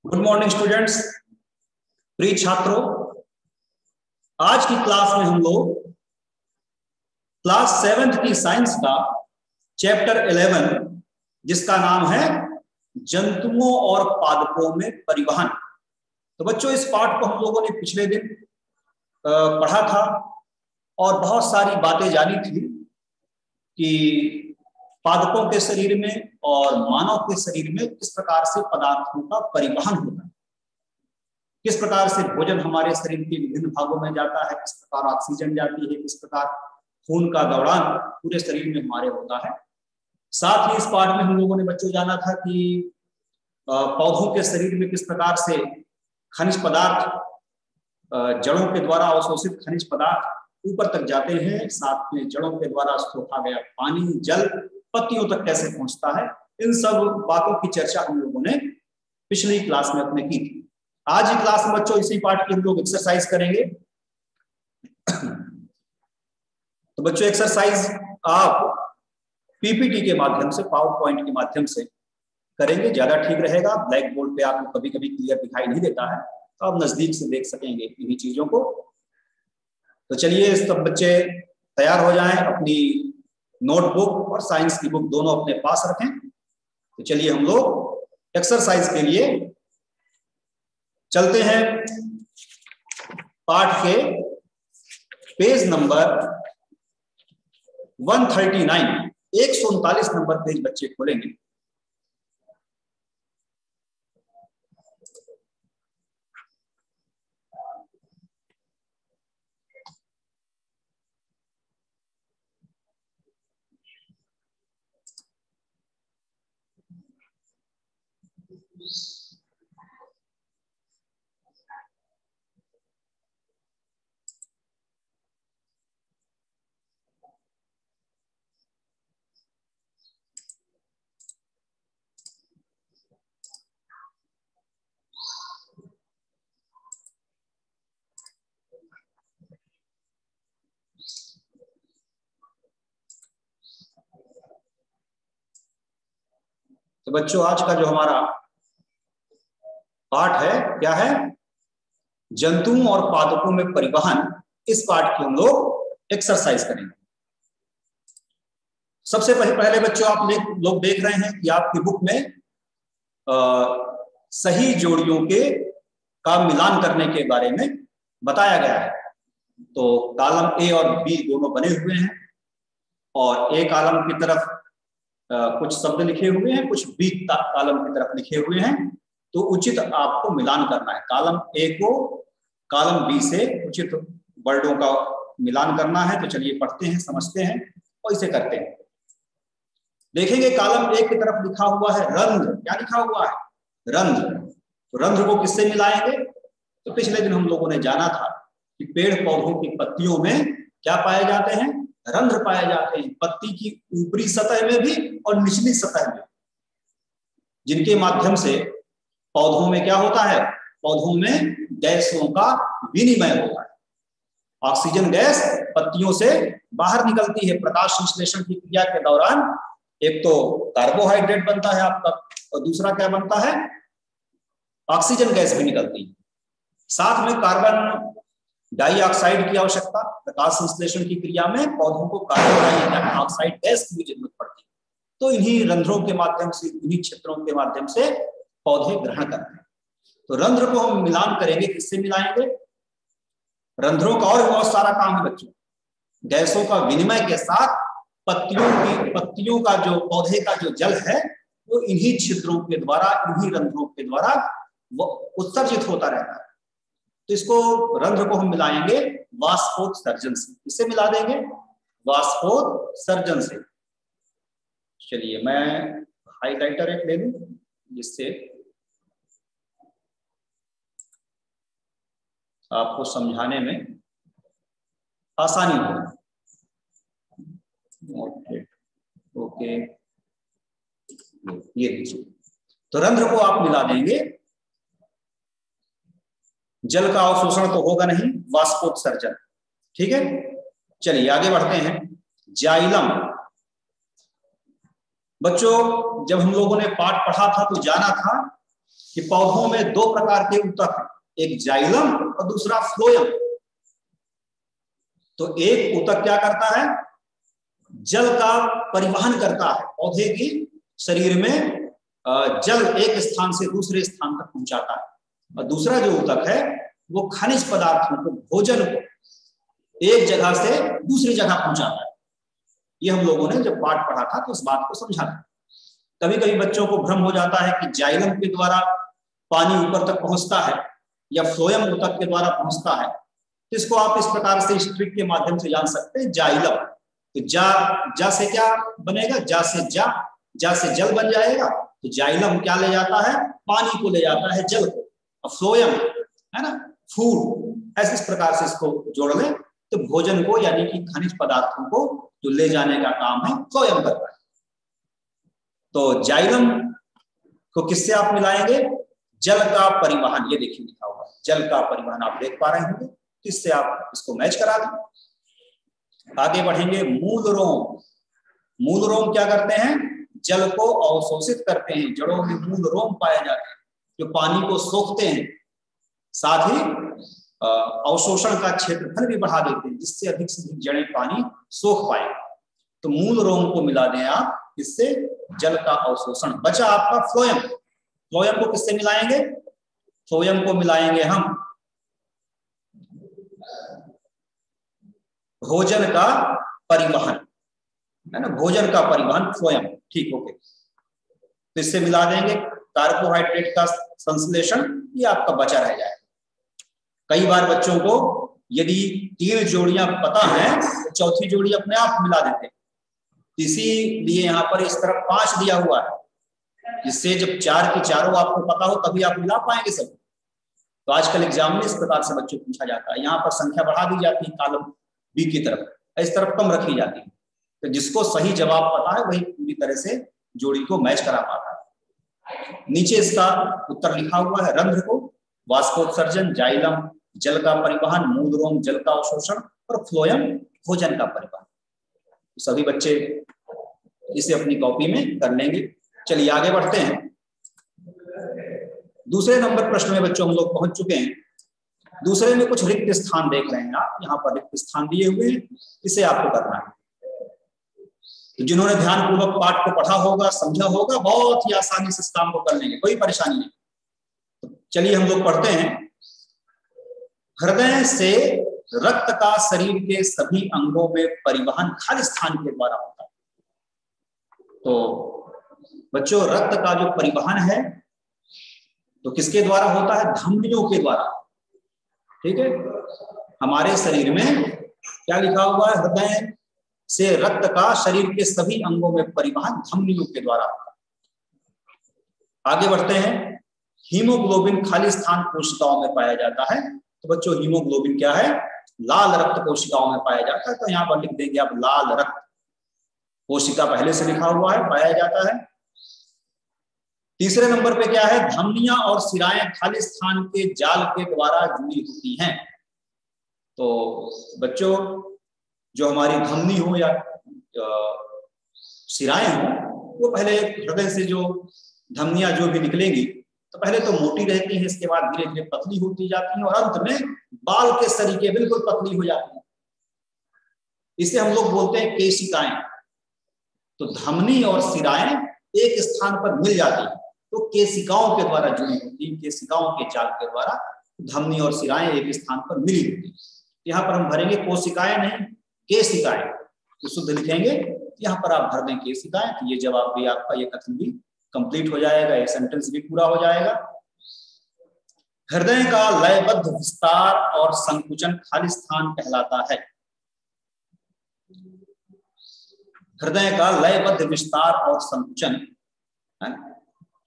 Good morning students, प्रिय छात्रों। आज की क्लास में हम लोग क्लास 7th की साइंस का चैप्टर 11 जिसका नाम है जंतुओं और पादपों में परिवहन। तो बच्चों, इस पाठ को हम लोगों ने पिछले दिन पढ़ा था और बहुत सारी बातें जानी थी कि पादपों के शरीर में और मानव के शरीर में किस प्रकार से पदार्थों का परिवहन होता है, किस प्रकार से भोजन हमारे शरीर के विभिन्न भागों में जाता है, किस प्रकार ऑक्सीजन जाती है, किस प्रकार खून का दौड़ान पूरे शरीर में हमारे होता है। साथ ही इस पाठ में हम लोगों ने बच्चों जाना था कि पौधों के शरीर में किस प्रकार से खनिज पदार्थ, जड़ों के द्वारा अवशोषित खनिज पदार्थ ऊपर तक जाते हैं, साथ में जड़ों के द्वारा सोखा गया पानी, जल पत्तियों तक कैसे पहुंचता है। इन सब बातों की चर्चा हम लोगों ने पिछली क्लास में अपने की थी। आज की क्लास में बच्चों इसी पाठ की हम लोग एक्सरसाइज करेंगे। तो बच्चों, एक्सरसाइज आप पीपीटी के माध्यम से, पावर पॉइंट के माध्यम से करेंगे, ज्यादा ठीक रहेगा। ब्लैक बोर्ड पे आपको कभी कभी क्लियर दिखाई नहीं देता है, तो आप नजदीक से देख सकेंगे इन्हीं चीजों को। तो चलिए, सब बच्चे तैयार हो जाएं, अपनी नोटबुक और साइंस की बुक दोनों अपने पास रखें। तो चलिए हम लोग एक्सरसाइज के लिए चलते हैं। पाठ के पेज नंबर 139, 139 नंबर पेज बच्चे खोलेंगे। तो बच्चों, आज का जो हमारा पाठ है क्या है? जंतुओं और पादपों में परिवहन। इस पाठ की हम लोग एक्सरसाइज करेंगे। सबसे पहले बच्चों, आप लोग देख रहे हैं कि आपकी बुक में सही जोड़ियों के का मिलान करने के बारे में बताया गया है। तो कॉलम ए और बी दोनों बने हुए हैं और ए कॉलम की तरफ कुछ शब्द लिखे हुए हैं, कुछ बी कॉलम की तरफ लिखे हुए हैं। तो उचित आपको मिलान करना है। कॉलम ए को कॉलम बी से उचित वर्डों का मिलान करना है। तो चलिए पढ़ते हैं, समझते हैं और इसे करते हैं। देखेंगे कॉलम ए की तरफ लिखा हुआ है रंध्र। क्या लिखा हुआ है? रंध्र। तो रंध्र को किससे मिलाएंगे? तो पिछले दिन हम लोगों ने जाना था कि पेड़ पौधों की पत्तियों में क्या पाए जाते हैं? रंध्र पाए जाते हैं, पत्ती की ऊपरी सतह में भी और निचली सतह में, जिनके माध्यम से पौधों में क्या होता है? पौधों में गैसों का विनिमय होता है। ऑक्सीजन गैस पत्तियों से बाहर निकलती है। प्रकाश संश्लेषण की क्रिया के दौरान एक तो कार्बोहाइड्रेट बनता है आपका, और दूसरा क्या बनता है? ऑक्सीजन गैस भी निकलती है। साथ में कार्बन डाइऑक्साइड की आवश्यकता, प्रकाश संश्लेषण की क्रिया में पौधों को कार्बन डाइऑक्साइड गैस की भी जरूरत पड़ती है। तो इन्हीं रंध्रों के माध्यम से, इन्हीं क्षेत्रों के माध्यम से पौधे ग्रहण करते हैं। तो रंध्र को हम मिलान करेंगे। किससे मिलाएंगे? रंध्रों का और बहुत सारा काम है बच्चों। गैसों का विनिमय के साथ पत्तियों का जो, पौधे का जो जल है वो इन्हीं छिद्रों के द्वारा, इन्हीं रंध्रों के द्वारा वो उत्सर्जित होता रहता है। तो इसको, रंध्र को हम मिलाएंगे वाष्पोत्सर्जन से। इससे मिला देंगे वाष्पोत्सर्जन से। चलिए मैं हाइलाइटर एक ले लूं जिससे आपको समझाने में आसानी हो। ओके, ये लीजिए। तो रंध्र को आप मिला देंगे। जल का अवशोषण तो होगा नहीं, वाष्पोत्सर्जन। ठीक है, चलिए आगे बढ़ते हैं। जाइलम। बच्चों, जब हम लोगों ने पाठ पढ़ा था तो जाना था कि पौधों में दो प्रकार के ऊतक हैं, एक जाइलम और दूसरा फ्लोएम। तो एक ऊतक क्या करता है, जल का परिवहन करता है, पौधे की शरीर में जल एक स्थान से दूसरे स्थान तक पहुंचाता है, और दूसरा जो ऊतक है वो खनिज पदार्थों को, भोजन को एक जगह से दूसरी जगह पहुंचाता है। ये हम लोगों ने जब पाठ पढ़ा था तो इस बात को समझा था। कभी कभी बच्चों को भ्रम हो जाता है कि जाइलम के द्वारा पानी ऊपर तक पहुंचता है या फ्लोएम ऊतक के द्वारा पहुंचता है। इसको आप इस प्रकार से इस ट्रिक के माध्यम से जान सकते हैं। जाइलम, तो जा से क्या बनेगा, जा से जल बन जाएगा। तो जाइलम क्या ले जाता है, पानी को ले जाता है, जल को। और फ्लोएम है ना, फूड। ऐसे इस प्रकार से इसको जोड़ लें तो भोजन को यानी कि खनिज पदार्थों को जो ले जाने का काम है फ्लोएम करता है। तो जाइलम को किससे आप मिलाएंगे, जल का परिवहन। ये देखिए लिखा हुआ जल का परिवहन, आप देख पा रहे होंगे। इससे आप इसको मैच करा दें। आगे बढ़ेंगे, मूल रोम। मूल रोम क्या करते हैं, जल को अवशोषित करते हैं। जड़ों में मूल रोम पाए जाते हैं जो पानी को सोखते हैं, साथ ही अवशोषण का क्षेत्रफल भी बढ़ा देते हैं, जिससे अधिक से अधिक जड़ें पानी सोख पाए। तो मूल रोम को मिला दें आप, इससे जल का अवशोषण। बचा आपका फ्लोएम। फ्लोएम को किससे मिलाएंगे, फ्लोएम को मिलाएंगे हम भोजन का परिवहन, है ना, भोजन का परिवहन फ्लोएम। ठीक हो गए। तो इससे मिला देंगे कार्बोहाइड्रेट का संश्लेषण, ये आपका बचा रह जाएगा। कई बार बच्चों को यदि 3 जोड़ियां पता है तो चौथी जोड़ी अपने आप मिला देते हैं। इसीलिए यहाँ पर इस तरफ 5 दिया हुआ है, जिससे जब 4 की चारों आपको पता हो तभी आप मिला पाएंगे सब। तो आजकल एग्जाम में इस प्रकार से बच्चों को पूछा जाता है। यहाँ पर संख्या बढ़ा दी जाती है कॉलम बी की तरफ, इस तरफ कम रखी जाती है। तो जिसको सही जवाब पता है वही पूरी तरह से जोड़ी को मैच करा पाता है। नीचे इसका उत्तर लिखा हुआ है, रंध्र को वाष्पोत्सर्जन, जाइलम जल का परिवहन, मूल रोम जल का अवशोषण और फ्लोएम भोजन का परिवहन। तो सभी बच्चे इसे अपनी कॉपी में कर लेंगे। चलिए आगे बढ़ते हैं। दूसरे नंबर प्रश्न में बच्चों हम लोग पहुंच चुके हैं। दूसरे में कुछ रिक्त स्थान देख रहे हैं आप, यहाँ पर रिक्त स्थान दिए हुए हैं, इसे आपको करना है। तो जिन्होंने ध्यानपूर्वक पाठ को पढ़ा होगा, समझा होगा, बहुत ही आसानी से इस काम को कर लेंगे, कोई परेशानी नहीं। तो चलिए हम लोग पढ़ते हैं। हृदय से रक्त का शरीर के सभी अंगों में परिवहन खाली स्थान के द्वारा होता है। तो बच्चों रक्त का जो परिवहन है तो किसके द्वारा होता है, धमनियों के द्वारा। ठीक है, हमारे शरीर में क्या लिखा हुआ है, हृदय से रक्त का शरीर के सभी अंगों में परिवहन धमनियों के द्वारा होता है। आगे बढ़ते हैं। हीमोग्लोबिन खाली स्थान कोशिकाओं में पाया जाता है। तो बच्चों हीमोग्लोबिन क्या है, लाल रक्त कोशिकाओं में पाया जाता है। तो यहाँ पर लिख देंगे आप लाल रक्त कोशिका, पहले से लिखा हुआ है, पाया जाता है। तीसरे नंबर पे क्या है, धमनियां और सिराएं खाली स्थान के जाल के द्वारा जुड़ी होती हैं। तो बच्चों जो हमारी धमनी हो या सिराएं हो, वो पहले हृदय से जो धमनियां जो भी निकलेंगी तो पहले तो मोटी रहती है, इसके बाद धीरे धीरे पतली होती जाती है और अंत में बाल के सरीखे बिल्कुल पतली हो जाती है। इसे हम लोग बोलते हैं केशिकाएं। तो धमनी और सिराएं एक स्थान पर मिल जाती है तो केशिकाओं के द्वारा जुड़ी होती है। केशिकाओं के जाल के द्वारा धमनी और सिराएं एक स्थान पर मिली होती है। यहाँ पर हम भरेंगे कोशिकाएं नहीं, केशिकाएं। तो शुद्ध लिखेंगे, यहाँ पर आप भर दें केशिकाएं। तो ये जवाब भी आपका, ये कथन भी कंप्लीट हो जाएगा, ये सेंटेंस भी पूरा हो जाएगा। हृदय का लयबद्ध विस्तार और संकुचन खाली स्थान कहलाता है। हृदय का लयबद्ध विस्तार और संकुचन,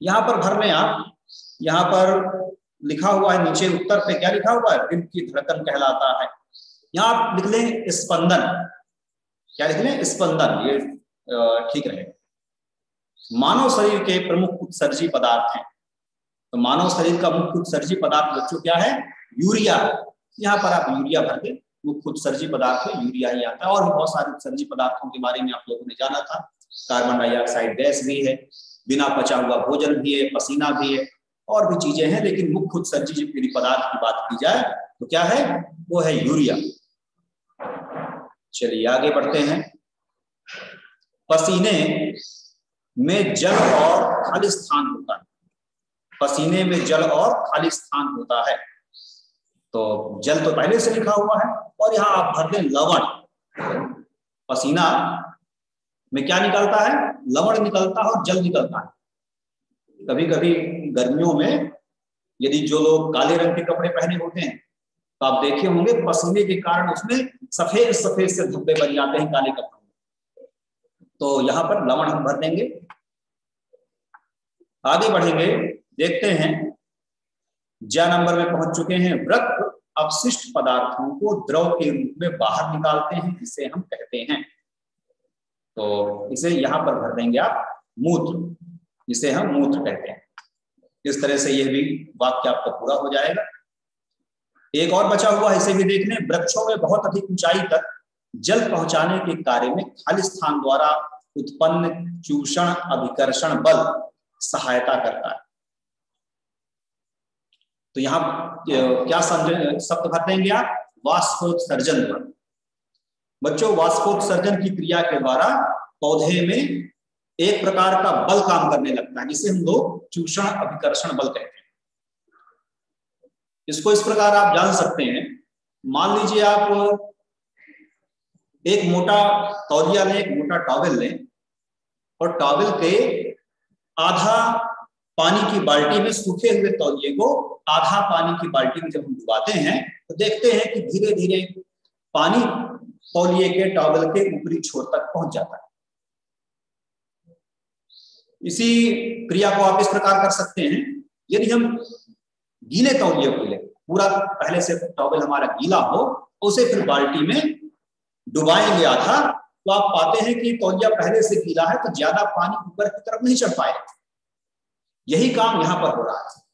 यहां पर भर लें आप। यहां पर लिखा हुआ है नीचे उत्तर पे, क्या लिखा हुआ है, दिल की धड़कन कहलाता है। यहां आप लिख लें स्पंदन। क्या लिख लें, स्पंदन, ये ठीक रहेगा। मानव शरीर के प्रमुख उत्सर्जी पदार्थ हैं। तो मानव शरीर का मुख्य उत्सर्जी पदार्थ बच्चों क्या है, यूरिया। यहाँ पर आप यूरिया भर दें। मुख्य उत्सर्जी पदार्थ में यूरिया ही आता है। और भी बहुत सारे उत्सर्जी पदार्थों के बारे में आप लोगों ने जाना था। कार्बन डाइऑक्साइड गैस भी है, बिना पचा हुआ भोजन भी है, पसीना भी है, और भी चीजें हैं, लेकिन मुख्य उत्सर्जी यदि पदार्थ की बात की जाए तो क्या है, वो है यूरिया। चलिए आगे बढ़ते हैं। पसीने में जल और खाली स्थान होता है। पसीने में जल और खाली स्थान होता है। तो जल तो पहले से लिखा हुआ है और यहां आप भर दें लवण। पसीना में क्या निकलता है, लवण निकलता है और जल निकलता है। कभी कभी गर्मियों में यदि जो लोग काले रंग के कपड़े पहने होते हैं तो आप देखे होंगे पसीने के कारण उसमें सफेद सफेद से धब्बे बन जाते हैं काले कपड़ों में। तो यहां पर लवण हम भर देंगे। आगे बढ़ेंगे, देखते हैं ज नंबर में पहुंच चुके हैं। वृक्क अपशिष्ट पदार्थों को द्रव के रूप में बाहर निकालते हैं, जिसे हम कहते हैं, तो इसे यहां पर भर देंगे आप मूत्र, जिसे हम मूत्र कहते हैं। इस तरह से यह भी वाक्य आपका पूरा हो जाएगा। एक और बचा हुआ है, इसे भी देख लें। वृक्षों में बहुत अधिक ऊंचाई तक जल पहुंचाने के कार्य में खाली स्थान द्वारा उत्पन्न चूषण अभिकर्षण बल सहायता करता है। तो यहां क्या शब्द भर देंगे आप, वाष्पोत्सर्जन बल। बच्चों, वाष्पोत्सर्जन की क्रिया के द्वारा पौधे में एक प्रकार का बल काम करने लगता है, जिसे हम लोग चूषण अभिकर्षण बल कहते हैं। इसको इस प्रकार आप जान सकते हैं। मान लीजिए आप एक मोटा तौलिया लें, एक मोटा टॉवेल लें, और टॉवेल के आधा पानी की बाल्टी में सूखे हुए तौलिए को आधा पानी की बाल्टी में जब हम डुबाते हैं तो देखते हैं कि धीरे धीरे पानी तौलिए के टॉवेल के ऊपरी छोर तक पहुंच जाता है। इसी क्रिया को आप इस प्रकार कर सकते हैं। यदि हम गीले तौलिए को लें, पूरा पहले से टॉवेल हमारा गीला हो, उसे फिर बाल्टी में डुबाएंगे आधा, तो आप पाते हैं कि तौलिया पहले से गीला है तो ज्यादा पानी ऊपर की तरफ नहीं चढ़ पाएगा। यही काम यहां पर हो रहा है।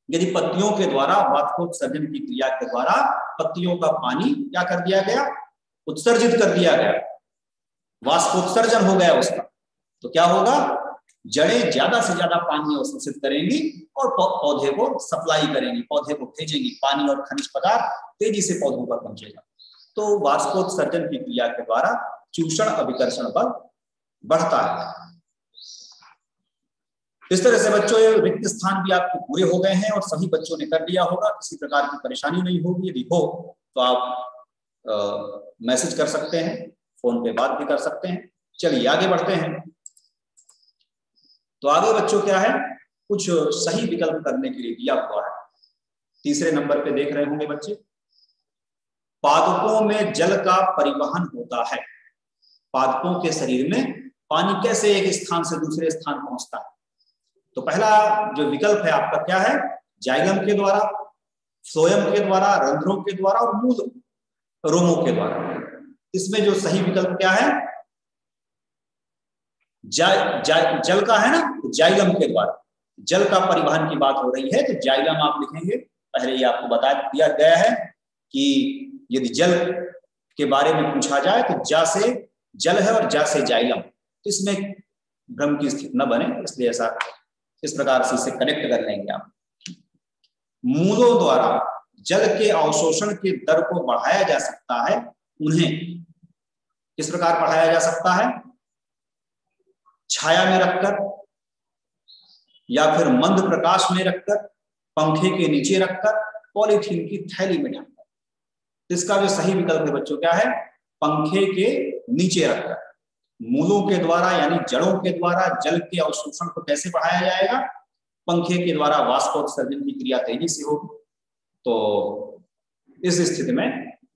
यदि पत्तियों के द्वारा वाष्पोत्सर्जन की क्रिया के द्वारा पत्तियों का पानी क्या कर दिया गया, उत्सर्जित कर दिया गया, वाष्पोत्सर्जन हो गया उसका, तो क्या होगा, जड़ें ज्यादा से ज्यादा पानी अवशोषित करेंगी और पौधे को सप्लाई करेंगी, पौधे को भेजेंगी। पानी और खनिज पदार्थ तेजी से पौधों पर पहुंचेगा। तो वाष्पोत्सर्जन की क्रिया के द्वारा चूषण अभिकर्षण बल बढ़ता है। इस तरह से बच्चों ये रिक्त स्थान भी आपके पूरे हो गए हैं और सभी बच्चों ने कर लिया होगा। किसी प्रकार की परेशानी नहीं होगी। यदि हो तो आप मैसेज कर सकते हैं, फोन पे बात भी कर सकते हैं। चलिए आगे बढ़ते हैं। तो आगे बच्चों क्या है, कुछ सही विकल्प करने के लिए दिया हुआ है। तीसरे नंबर पे देख रहे होंगे बच्चे, पादपों में जल का परिवहन होता है। पादपों के शरीर में पानी कैसे एक स्थान से दूसरे स्थान पहुंचता है। तो पहला जो विकल्प है आपका क्या है, जाइलम के द्वारा, फ्लोएम के द्वारा, रंध्रों के द्वारा और मूल रोमों के द्वारा। इसमें जो सही विकल्प क्या है, जल का है ना, जाइलम के द्वारा जल का परिवहन की बात हो रही है, तो जाइलम आप लिखेंगे। पहले ही आपको बता दिया गया है कि यदि जल के बारे में पूछा जाए तो जा से जल है और जा से जाइलम, तो इसमें भ्रम की स्थिति न बने, इसलिए ऐसा इस प्रकार से इसे कनेक्ट कर लेंगे आप। मूलों द्वारा जल के अवशोषण के दर को बढ़ाया जा सकता है। उन्हें किस प्रकार बढ़ाया जा सकता है, छाया में रखकर या फिर मंद प्रकाश में रखकर, पंखे के नीचे रखकर, पॉलीथीन की थैली में ढककर। इसका जो सही विकल्प है बच्चों क्या है, पंखे के नीचे रखकर। मूलों के द्वारा यानी जड़ों के द्वारा जल के अवशोषण को कैसे बढ़ाया जाएगा, पंखे के द्वारा वाष्पोत्सर्जन की क्रिया तेजी से होगी। तो इस स्थिति में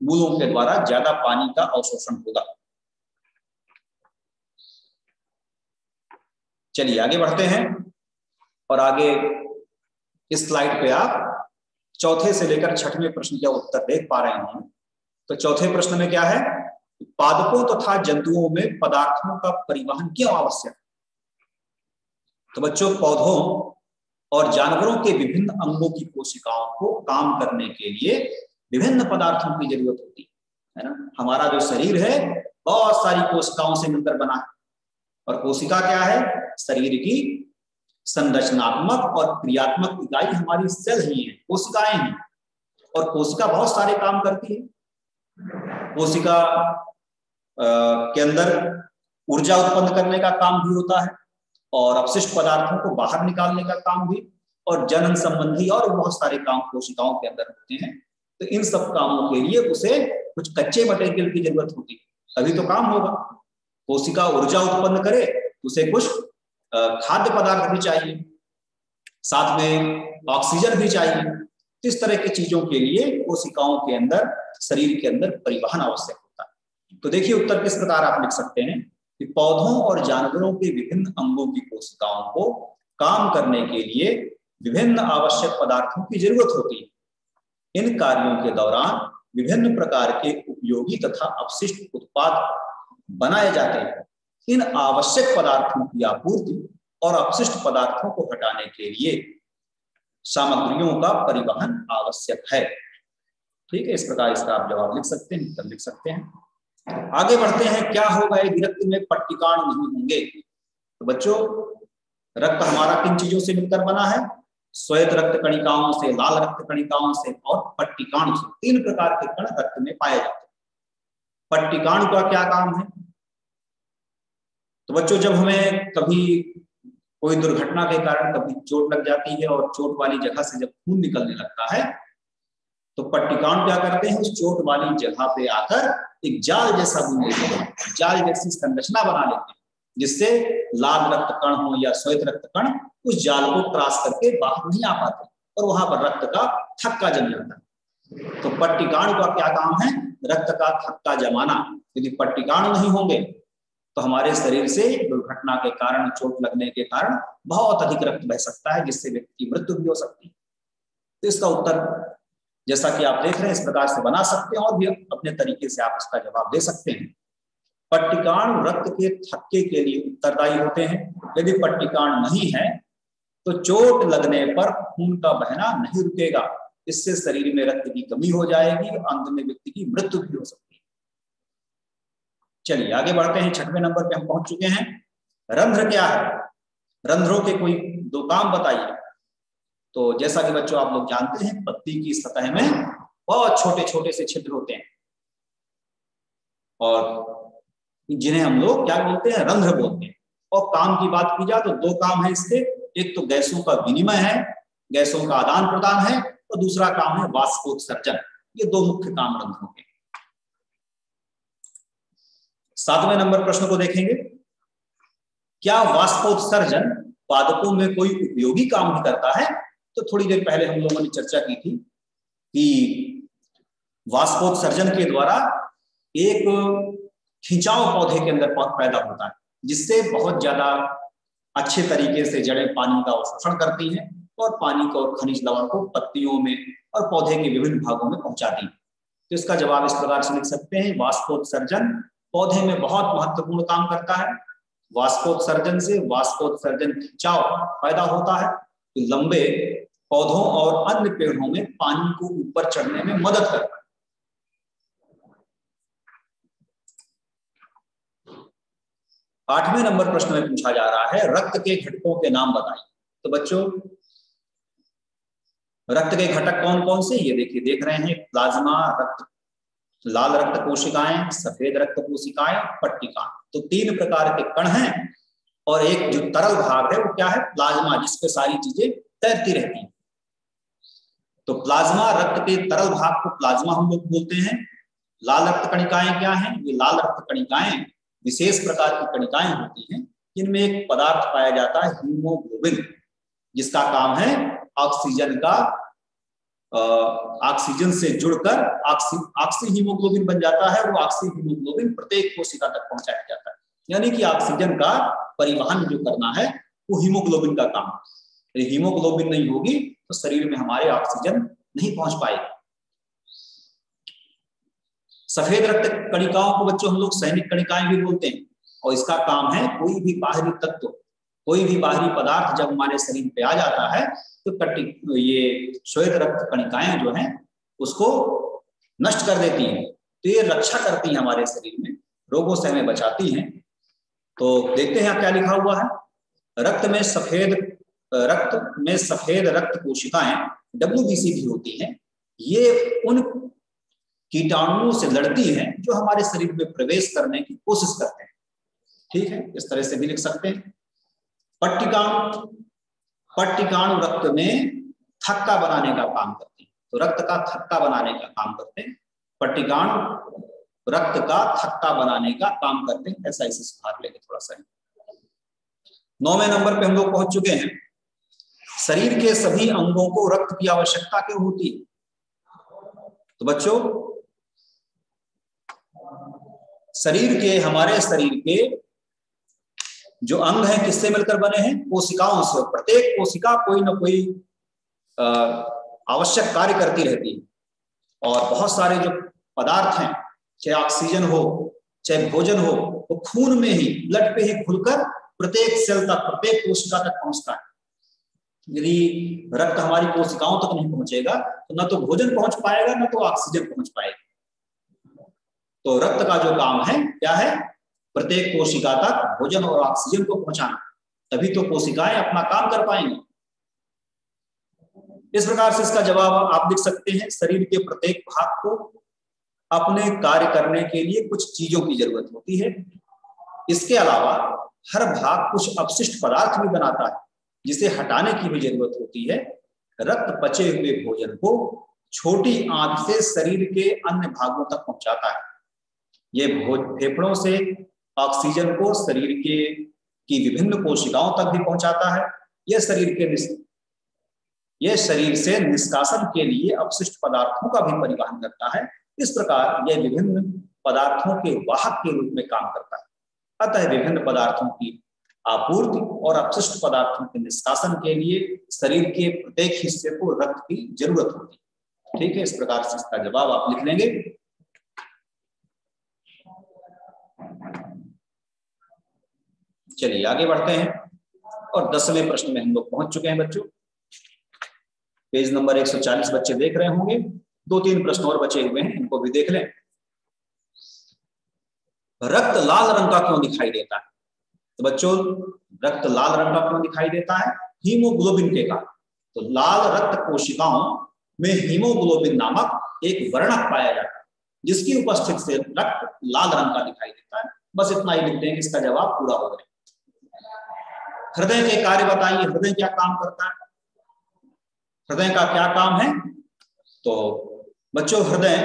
मूलों के द्वारा ज्यादा पानी का अवशोषण होगा। चलिए आगे बढ़ते हैं और आगे इस स्लाइड पे आप चौथे से लेकर छठवें प्रश्न का उत्तर देख पा रहे हैं। तो चौथे प्रश्न में क्या है, पादपों तथा जंतुओं में पदार्थों का परिवहन क्यों आवश्यक। तो बच्चों, पौधों और जानवरों के विभिन्न अंगों की कोशिकाओं को काम करने के लिए विभिन्न पदार्थों की जरूरत होती है ना। हमारा जो शरीर है बहुत सारी कोशिकाओं से मिलकर बना है, और कोशिका क्या है, शरीर की संरचनात्मक और क्रियात्मक इकाई हमारी सेल ही है, कोशिकाएं हैं। और कोशिका बहुत सारे काम करती है। कोशिका के अंदर ऊर्जा उत्पन्न करने का काम भी होता है, और अपशिष्ट पदार्थों को बाहर निकालने का काम भी, और जनन संबंधी और बहुत सारे काम कोशिकाओं के अंदर होते हैं। तो इन सब कामों के लिए उसे कुछ कच्चे मटेरियल की जरूरत होती है, तभी तो काम होगा। कोशिका ऊर्जा उत्पन्न करे तो उसे कुछ खाद्य पदार्थ भी चाहिए, साथ में ऑक्सीजन भी चाहिए। इस तरह की चीजों के लिए कोशिकाओं के अंदर, शरीर के अंदर परिवहन आवश्यक होता है। तो देखिए उत्तर किस प्रकार आप लिख सकते हैं कि पौधों और जानवरों के विभिन्न अंगों की कोशिकाओं को काम करने के लिए विभिन्न आवश्यक पदार्थों की जरूरत होती है। इन कार्यों के दौरान विभिन्न प्रकार के उपयोगी तथा अपशिष्ट उत्पाद बनाए जाते हैं। इन आवश्यक पदार्थों की आपूर्ति और अपशिष्ट पदार्थों को हटाने के लिए सामग्रियों का परिवहन आवश्यक है। ठीक है, इस प्रकार इसका आप जवाब लिख सकते हैं, उत्तर लिख सकते हैं। आगे बढ़ते हैं। क्या होगा यदि रक्त में पट्टिकाणु नहीं होंगे? तो बच्चों, रक्त हमारा किन चीजों से मिलकर बना है? श्वेत रक्त कणिकाओं से, लाल रक्त कणिकाओं से और पट्टिकाणु से। 3 प्रकार के कण रक्त में पाए जाते हैं। पट्टिकाणु का क्या काम है? तो बच्चों, जब हमें कभी कोई दुर्घटना के कारण कभी चोट लग जाती है और चोट वाली जगह से जब खून निकलने लगता है, तो पट्टिकाणु क्या करते हैं? उस चोट वाली जगह पे आकर एक जाल जैसा बुन लेते हैं, जाल जैसी संरचना बना लेते हैं, जिससे लाल रक्त कण हो या श्वेत रक्त कण उस जाल को क्रॉस करके बाहर नहीं आ पाते और वहां पर रक्त का थक्का जम जाता है। तो पट्टिकाणु का क्या काम है? रक्त का थक्का जमाना। यदि पट्टिकाणु नहीं होंगे तो हमारे शरीर से दुर्घटना के कारण, चोट लगने के कारण बहुत अधिक रक्त बह सकता है, जिससे व्यक्ति की मृत्यु भी हो सकती है। तो इसका उत्तर जैसा कि आप देख रहे हैं इस प्रकार से बना सकते हैं, और भी अपने तरीके से आप इसका जवाब दे सकते हैं। पट्टिकाणु रक्त के थक्के के लिए उत्तरदायी होते हैं। यदि पट्टिकाणु नहीं है तो चोट लगने पर खून का बहना नहीं रुकेगा, इससे शरीर में रक्त की कमी हो जाएगी, अंत में व्यक्ति की मृत्यु भी हो सकती है। चलिए आगे बढ़ते हैं। 6वें नंबर पे हम पहुंच चुके हैं। रंध्र क्या है? रंध्रों के कोई 2 काम बताइए। तो जैसा कि बच्चों आप लोग जानते हैं, पत्ती की सतह में बहुत छोटे छोटे से छिद्र होते हैं, और जिन्हें हम लोग क्या बोलते हैं? रंध्र बोलते हैं। और काम की बात की जाए तो 2 काम है इसके। एक तो गैसों का विनिमय है, गैसों का आदान प्रदान है, और दूसरा काम है वाष्पोत्सर्जन। ये 2 मुख्य काम रंध्रों के। 7वें नंबर प्रश्न को देखेंगे। क्या वाष्पोत्सर्जन पादपों में कोई उपयोगी काम भी करता है? तो थोड़ी देर पहले हम लोगों ने चर्चा की थी कि वाष्पोत्सर्जन के द्वारा एक खिंचाव पौधे के अंदर पैदा होता है, जिससे बहुत ज्यादा अच्छे तरीके से जड़ें पानी का अवशोषण करती हैं और पानी को और खनिज लवण को पत्तियों में और पौधे के विभिन्न भागों में पहुंचाती हैं। तो इसका जवाब इस प्रकार से लिख सकते हैं। वाष्पोत्सर्जन पौधे में बहुत महत्वपूर्ण काम करता है। वाष्पोत्सर्जन से वाष्पोत्सर्जन खिंचाव पैदा होता है, तो लंबे पौधों और अन्य पेड़ों में पानी को ऊपर चढ़ने में मदद करता है। 8वें नंबर प्रश्न में पूछा जा रहा है, रक्त के घटकों के नाम बताइए। तो बच्चों, रक्त के घटक कौन कौन से? ये देखिए, देख रहे हैं, प्लाज्मा रक्त, लाल रक्त कोशिकाएं, सफेद रक्त कोशिकाएं, पट्टिकाएं। तो 3 प्रकार के कण हैं, और एक जो तरल भाग है वो क्या है? प्लाज्मा, जिसपे सारी चीजें तैरती रहती हैं। तो प्लाज्मा, रक्त के तरल भाग को प्लाज्मा हम लोग बोलते हैं। लाल रक्त कणिकाएं क्या हैं? ये लाल रक्त कणिकाएं विशेष प्रकार की कणिकाएं होती हैं, जिनमें एक पदार्थ पाया जाता है हीमोग्लोबिन, जिसका काम है ऑक्सीजन का ऑक्सीजन से जुड़कर ऑक्सी हीमोग्लोबिन बन जाता है। वो ऑक्सी हीमोग्लोबिन प्रत्येक कोशिका तक पहुंचाया जाता है, यानी कि ऑक्सीजन का परिवहन जो करना है वो हीमोग्लोबिन का काम है। हीमोग्लोबिन नहीं होगी तो शरीर में हमारे ऑक्सीजन नहीं पहुंच पाएगी। सफेद रक्त कणिकाओं को बच्चों हम लोग सैनिक कणिकाएं भी बोलते हैं, और इसका काम है कोई भी बाहरी तत्व, कोई भी बाहरी पदार्थ जब हमारे शरीर पे आ जाता है तो ये श्वेत रक्त कणिकाएं जो हैं उसको नष्ट कर देती हैं। तो ये रक्षा करती हैं हमारे शरीर में, रोगों से हमें बचाती हैं। तो देखते हैं क्या लिखा हुआ है। रक्त में सफेद रक्त में सफेद रक्त कोशिकाएं WBC भी होती हैं, ये उन कीटाणुओं से लड़ती हैं जो हमारे शरीर में प्रवेश करने की कोशिश करते हैं। ठीक है, इस तरह से भी लिख सकते हैं। पट्टिकाणु रक्त में थक्का बनाने का काम करते हैं, तो रक्त का थक्का बनाने का काम करते हैं। पट्टिकाणु रक्त का थक्का बनाने का काम करते हैं। ऐसा इसे सुधार लेंगे थोड़ा सा। 9वें नंबर पे हम लोग पहुंच चुके हैं। शरीर के सभी अंगों को रक्त की आवश्यकता क्यों होती है? तो बच्चों, हमारे शरीर के जो अंग हैं किससे मिलकर बने हैं? कोशिकाओं से। प्रत्येक कोशिका कोई ना कोई आवश्यक कार्य करती रहती है, और बहुत सारे जो पदार्थ हैं, चाहे ऑक्सीजन हो चाहे भोजन हो, वो खून में ही, ब्लड पे ही घुलकर प्रत्येक सेल तक, प्रत्येक कोशिका तक पहुंचता है। यदि रक्त हमारी कोशिकाओं तक नहीं पहुंचेगा तो न तो भोजन पहुंच पाएगा, न तो ऑक्सीजन पहुंच पाएगा। तो रक्त का जो काम है क्या है? प्रत्येक कोशिका तक भोजन और ऑक्सीजन को पहुंचाना, तभी तो कोशिकाएं अपना काम कर पाएंगी। इस प्रकार से इसका जवाब आप लिख सकते हैं। शरीर के प्रत्येक भाग को अपने कार्य करने के लिए कुछ चीजों की जरूरत होती है। इसके अलावा हर भाग कुछ अपशिष्ट पदार्थ भी बनाता है, जिसे हटाने की भी जरूरत होती है। रक्त पचे हुए भोजन को छोटी आंत से शरीर के अन्य भागों तक पहुंचाता है। यह फेफड़ों से ऑक्सीजन को शरीर की विभिन्न कोशिकाओं तक भी पहुंचाता है। यह शरीर से निष्कासन के लिए अपशिष्ट पदार्थों का भी परिवहन करता है। इस प्रकार यह विभिन्न पदार्थों के वाहक के रूप में काम करता है। अतः विभिन्न पदार्थों की आपूर्ति और अपशिष्ट पदार्थों के निष्कासन के लिए शरीर के प्रत्येक हिस्से को रक्त की जरूरत होती है। ठीक है, इस प्रकार से इसका जवाब आप लिख लेंगे। चलिए आगे बढ़ते हैं, और 10वें प्रश्न में हम लोग पहुंच चुके हैं बच्चों। पेज नंबर 140 बच्चे देख रहे होंगे। 2-3 प्रश्न और बचे हुए हैं, इनको भी देख लें। रक्त लाल रंग का क्यों दिखाई देता है? तो बच्चों, रक्त लाल रंग का क्यों दिखाई देता है? हीमोग्लोबिन के कारण। तो लाल रक्त कोशिकाओं में हीमोग्लोबिन नामक एक वर्णक पाया जाता है, जिसकी उपस्थिति से रक्त लाल रंग का दिखाई देता है। बस इतना ही लिख देंगे, इसका जवाब पूरा हो गया। हृदय के कार्य बताइए, हृदय क्या काम करता है? हृदय का क्या काम है? तो बच्चों, हृदय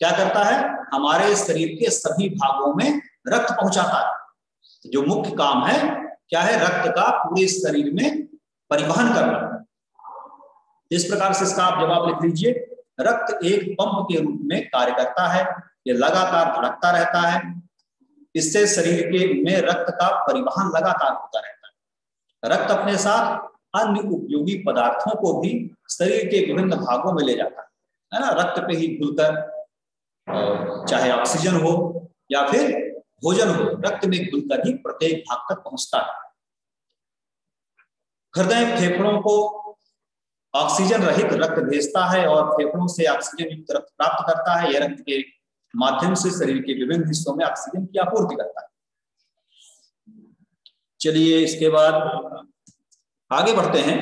क्या करता है? हमारे शरीर के सभी भागों में रक्त पहुंचाता है। जो मुख्य काम है क्या है? रक्त का पूरे शरीर में परिवहन करना। इस प्रकार से इसका आप जवाब लिख लीजिए। रक्त एक पंप के रूप में कार्य करता है। यह लगातार धड़कता रहता है। इससे शरीर में रक्त का परिवहन लगातार होता रहता है। रक्त अपने साथ अन्य उपयोगी पदार्थों को भी शरीर के विभिन्न भागों में ले जाता है ना। रक्त पे ही घुलकर, चाहे ऑक्सीजन हो या फिर भोजन हो, रक्त में घुलकर ही प्रत्येक भाग तक पहुंचता है। हृदय फेफड़ों को ऑक्सीजन रहित रक्त भेजता है और फेफड़ों से ऑक्सीजन युक्त रक्त प्राप्त करता है। यह रक्त के माध्यम से शरीर के विभिन्न हिस्सों में ऑक्सीजन की आपूर्ति करता है। चलिए इसके बाद आगे बढ़ते हैं,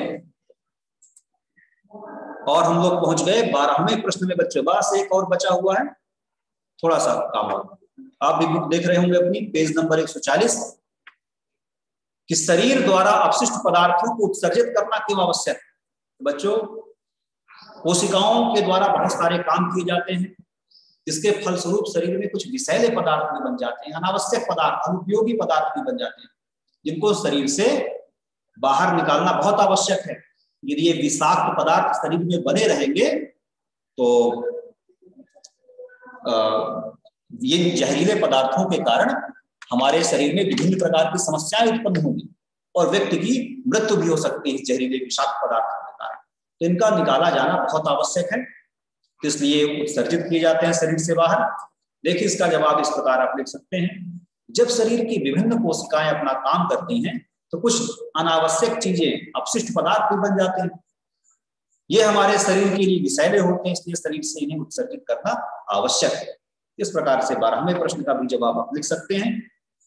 और हम लोग पहुंच गए 12वें प्रश्न में बच्चों। बस एक और बचा हुआ है, थोड़ा सा काम। आप भी बुक देख रहे होंगे अपनी, पेज नंबर 140, कि शरीर द्वारा अपशिष्ट पदार्थों को उत्सर्जित करना क्यों आवश्यक है? बच्चों, कोशिकाओं के द्वारा बहुत सारे काम किए जाते हैं, जिसके फलस्वरूप शरीर में कुछ विषैले पदार्थ भी बन जाते हैं, अनावश्यक पदार्थ, अनुपयोगी पदार्थ भी बन जाते हैं, जिनको शरीर से बाहर निकालना बहुत आवश्यक है। यदि ये विषाक्त पदार्थ शरीर में बने रहेंगे तो ये जहरीले पदार्थों के कारण हमारे शरीर में विभिन्न प्रकार की समस्याएं उत्पन्न होंगी और व्यक्ति की मृत्यु भी हो सकती है जहरीले विषाक्त पदार्थों के कारण। तो इनका निकाला जाना बहुत आवश्यक है, इसलिए उत्सर्जित किए जाते हैं शरीर से बाहर। देखिए इसका जवाब इस प्रकार आप लिख सकते हैं। जब शरीर की विभिन्न कोशिकाएं अपना काम करती हैं तो कुछ अनावश्यक चीजें, अपशिष्ट पदार्थ भी बन जाते हैं। ये हमारे शरीर के लिए विषैले होते हैं, इसलिए शरीर से इन्हें उत्सर्जित करना आवश्यक है। इस प्रकार से 12वें प्रश्न का भी जवाब आप लिख सकते हैं।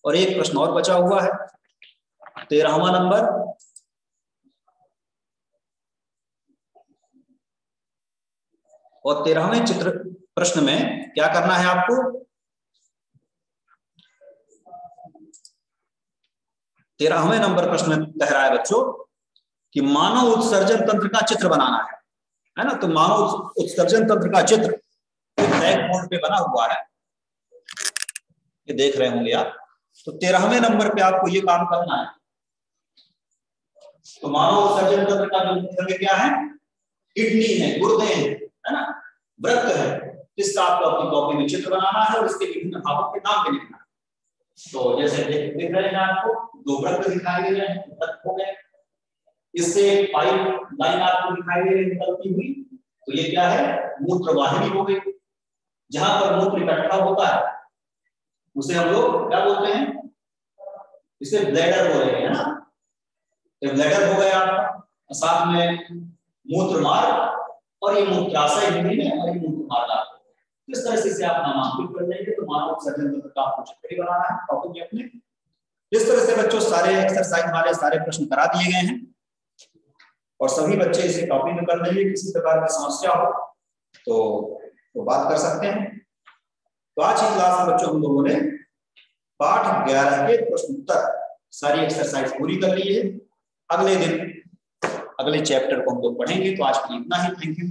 और एक प्रश्न और बचा हुआ है, 13वां नंबर। और 13वें चित्र प्रश्न में क्या करना है आपको, 13वें नंबर प्रश्न में कह रहा है बच्चों कि मानव उत्सर्जन तंत्र का चित्र बनाना है ना। तो मानव उत्सर्जन तंत्र का चित्र ब्लैक बोर्ड पे बना हुआ है, ये देख रहे होंगे आप। तो 13वें नंबर पे आपको ये काम करना है। तो मानव उत्सर्जन तंत्र का जो मुख्य क्या है, किडनी है, गुर्दे हैं, है ना, वृक्क है, इसका आपको अपनी कॉपी में चित्र बनाना है और इसके विभिन्न भागों के नाम भी लिखना है। तो जैसे देख रहे हैं आपको दो वृक्क दिखाई दे रहे हैं, वृक्क हो गए, इससे पाइप लाइन आपको दिखाई दे रही है निकलती हुई, तो ये क्या है, मूत्र वाहिनी हो गई। जहां पर मूत्र इकट्ठा होता है उसे हम लोग क्या बोलते हैं, इसे ब्लैडर बोल रहे हैं ना। तो ब्लैडर हो गया आपका, साथ में मूत्र मार्ग और ये मूत्राशय हिंदी में और ये मूत्र मार्ग आपको इस तरह से आप नामांकित कर लेंगे। तो मानव उत्सर्जन तंत्र का आपको चित्र बनाना है टॉपिक में अपने। इस तरह से बच्चों सारे एक्सरसाइज वाले सारे प्रश्न करा दिए गए हैं और सभी बच्चे इसे कॉपी में कर लेंगे। किसी प्रकार की समस्या हो तो बात कर सकते हैं। तो आज की क्लास में बच्चों हम लोगों ने पाठ 11 के प्रश्न उत्तर सारी एक्सरसाइज पूरी कर ली है। अगले दिन अगले चैप्टर को हम लोग पढ़ेंगे। तो आज के लिए इतना ही, थैंक यू।